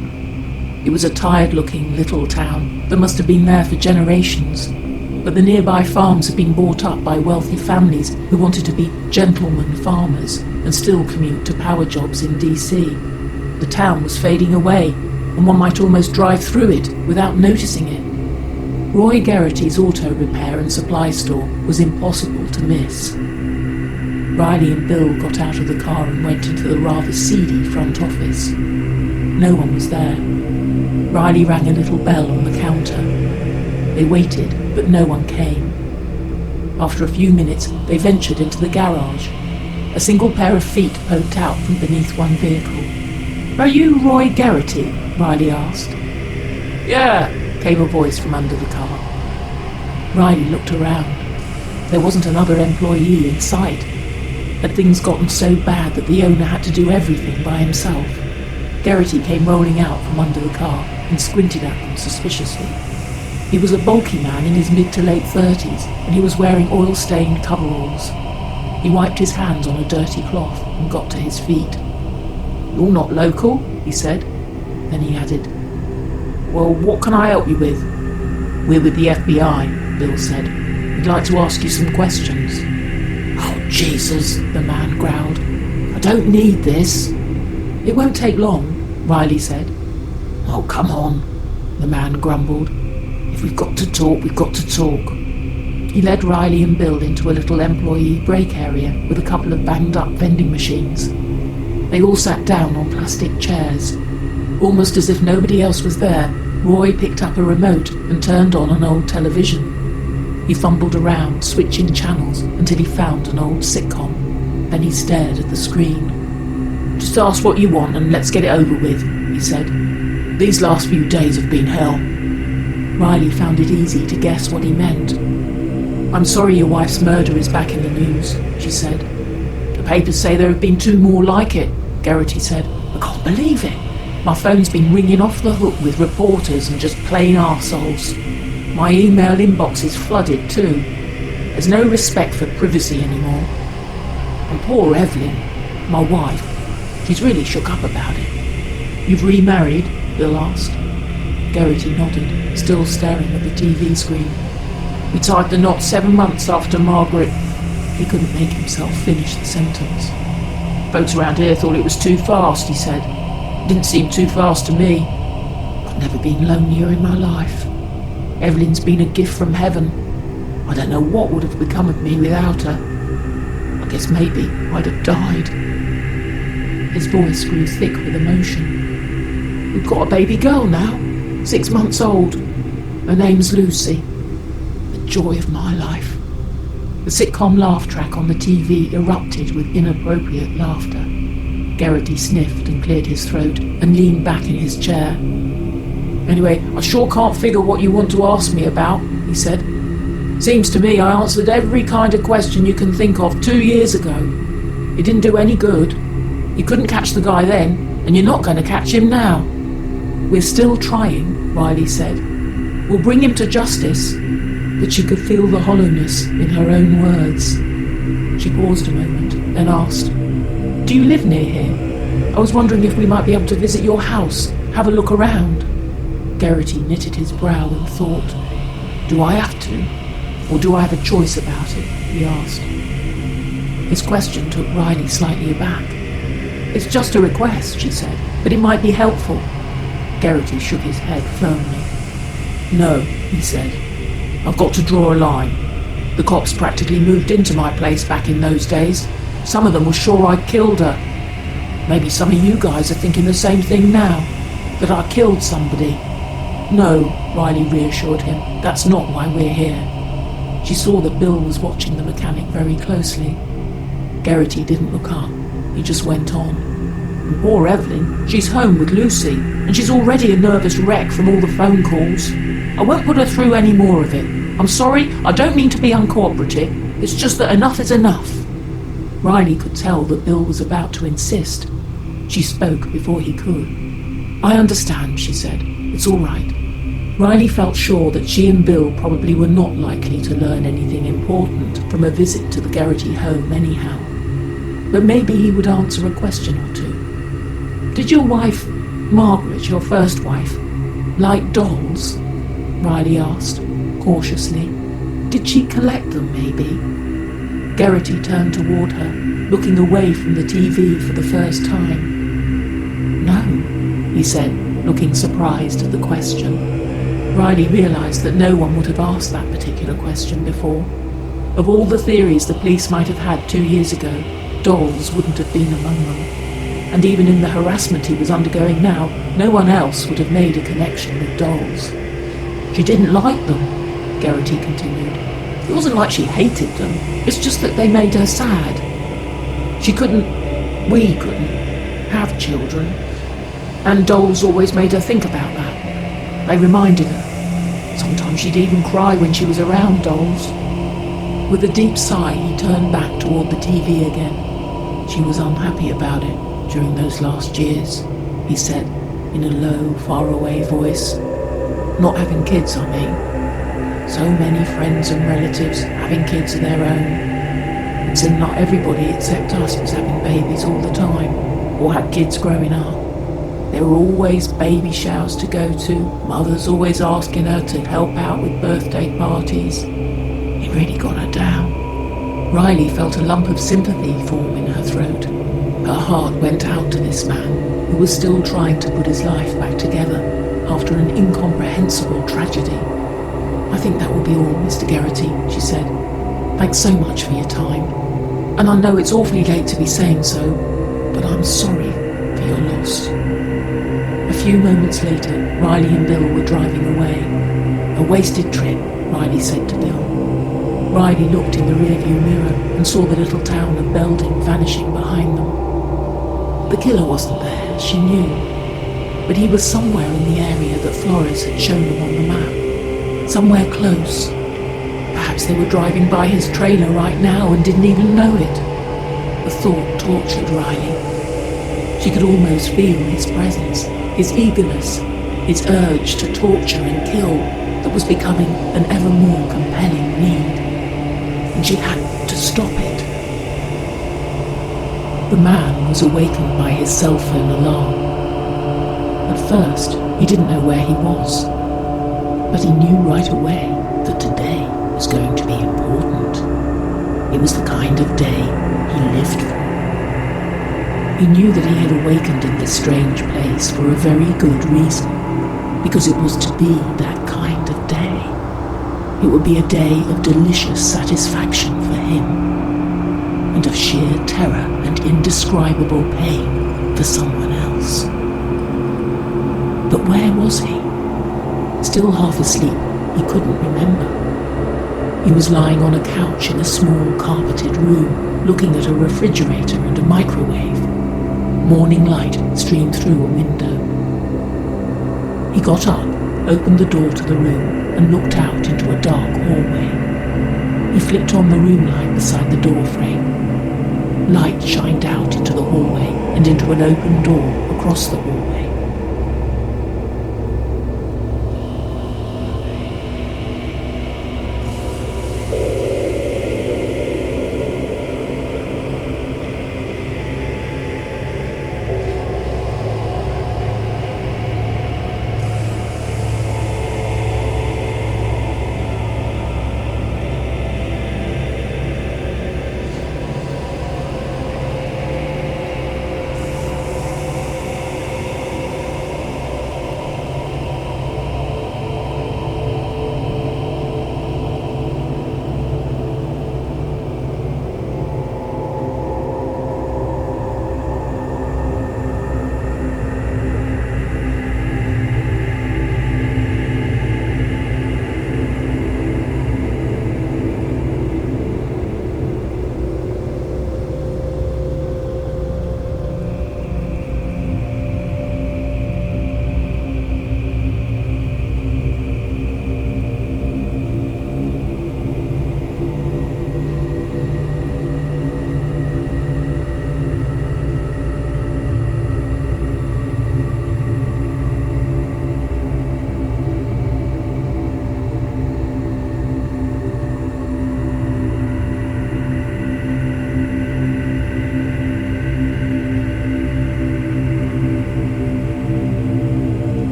It was a tired-looking little town that must have been there for generations, but the nearby farms had been bought up by wealthy families who wanted to be gentlemen farmers and still commute to power jobs in DC. The town was fading away, and one might almost drive through it without noticing it. Roy Geraghty's auto repair and supply store was impossible to miss. Riley and Bill got out of the car and went into the rather seedy front office. No one was there. Riley rang a little bell on the counter. They waited, but no one came. After a few minutes, they ventured into the garage. A single pair of feet poked out from beneath one vehicle. "Are you Roy Geraghty?" Riley asked. "Yeah," came a voice from under the car. Riley looked around. There wasn't another employee in sight. Had things gotten so bad that the owner had to do everything by himself? Geraghty came rolling out from under the car and squinted at them suspiciously. He was a bulky man in his mid to late 30s, and he was wearing oil-stained coveralls. He wiped his hands on a dirty cloth and got to his feet. "You're not local," he said. Then he added, "Well, what can I help you with?" "We're with the FBI," Bill said. "We'd like to ask you some questions." "Oh, Jesus," the man growled. "I don't need this." "It won't take long," Riley said. "Oh, come on," the man grumbled. "If we've got to talk, we've got to talk." He led Riley and Bill into a little employee break area with a couple of banged-up vending machines. They all sat down on plastic chairs. Almost as if nobody else was there, Roy picked up a remote and turned on an old television. He fumbled around, switching channels, until he found an old sitcom. Then he stared at the screen. "Just ask what you want and let's get it over with," he said. "These last few days have been hell." Riley found it easy to guess what he meant. "I'm sorry your wife's murder is back in the news," she said. "The papers say there have been 2 more like it," Geraghty said. "I can't believe it. My phone's been ringing off the hook with reporters and just plain arseholes. My email inbox is flooded too. There's no respect for privacy anymore. And poor Evelyn, my wife, she's really shook up about it." "You've remarried?" Bill asked. Geraghty nodded, still staring at the TV screen. "We tied the knot 7 months after Margaret..." He couldn't make himself finish the sentence. "Folks around here thought it was too fast," he said. "It didn't seem too fast to me. I've never been lonelier in my life. Evelyn's been a gift from heaven. I don't know what would have become of me without her. I guess maybe I'd have died." His voice grew thick with emotion. "We've got a baby girl now, 6 months old. Her name's Lucy. The joy of my life." The sitcom laugh track on the TV erupted with inappropriate laughter. Geraghty sniffed and cleared his throat and leaned back in his chair. "Anyway, I sure can't figure what you want to ask me about," he said. "Seems to me I answered every kind of question you can think of 2 years ago. It didn't do any good. You couldn't catch the guy then, and you're not going to catch him now." "We're still trying," Riley said. "We'll bring him to justice." But she could feel the hollowness in her own words. She paused a moment, then asked, "Do you live near here? I was wondering if we might be able to visit your house, have a look around." Geraghty knitted his brow and thought. "Do I have to? Or do I have a choice about it?" he asked. His question took Riley slightly aback. "It's just a request," she said, "but it might be helpful." Geraghty shook his head firmly. "No," he said. "I've got to draw a line. The cops practically moved into my place back in those days. Some of them were sure I'd killed her. Maybe some of you guys are thinking the same thing now, that I killed somebody." "No," Riley reassured him. "That's not why we're here." She saw that Bill was watching the mechanic very closely. Geraghty didn't look up. He just went on. "And poor Evelyn, she's home with Lucy, and she's already a nervous wreck from all the phone calls. I won't put her through any more of it. I'm sorry, I don't mean to be uncooperative. It's just that enough is enough." Riley could tell that Bill was about to insist. She spoke before he could. "I understand," she said. "It's all right." Riley felt sure that she and Bill probably were not likely to learn anything important from a visit to the Geraghty home anyhow. But maybe he would answer a question or two. "Did your wife, Margaret, your first wife, like dolls?" Riley asked, cautiously. "Did she collect them, maybe?" Geraghty turned toward her, looking away from the TV for the first time. "No," he said, looking surprised at the question. Riley realized that no one would have asked that particular question before. Of all the theories the police might have had 2 years ago, dolls wouldn't have been among them. And even in the harassment he was undergoing now, no one else would have made a connection with dolls. "She didn't like them," Geraghty continued. "It wasn't like she hated them. It's just that they made her sad. We couldn't have children. And dolls always made her think about that. They reminded her. Sometimes she'd even cry when she was around dolls." With a deep sigh, he turned back toward the TV again. "She was unhappy about it during those last years," he said in a low, faraway voice. "Not having kids, I mean. So many friends and relatives having kids of their own. It seemed like everybody except us was having babies all the time, or had kids growing up. There were always baby showers to go to, mothers always asking her to help out with birthday parties. It really got her down." Riley felt a lump of sympathy form in her throat. Her heart went out to this man, who was still trying to put his life back together after an incomprehensible tragedy. "I think that will be all, Mr. Geraghty," she said. "Thanks so much for your time. And I know it's awfully late to be saying so, but I'm sorry for your loss." A few moments later, Riley and Bill were driving away. "A wasted trip," Riley said to Bill. Riley looked in the rearview mirror and saw the little town of Belding vanishing behind them. The killer wasn't there, she knew, but he was somewhere in the area that Flores had shown them on the map. Somewhere close. Perhaps they were driving by his trailer right now and didn't even know it. The thought tortured Riley. She could almost feel his presence, his eagerness, his urge to torture and kill that was becoming an ever more compelling need. And she had to stop it. The man was awakened by his cell phone alarm. At first, he didn't know where he was, but he knew right away that today was going to be important. It was the kind of day he lived for. He knew that he had awakened in this strange place for a very good reason, because it was to be that kind of day. It would be a day of delicious satisfaction for him, and of sheer terror and indescribable pain for someone else. But where was he? Still half asleep, he couldn't remember. He was lying on a couch in a small carpeted room, looking at a refrigerator and a microwave. Morning light streamed through a window. He got up, opened the door to the room, and looked out into a dark hallway. He flicked on the room light beside the door frame. Light shined out into the hallway and into an open door across the hall.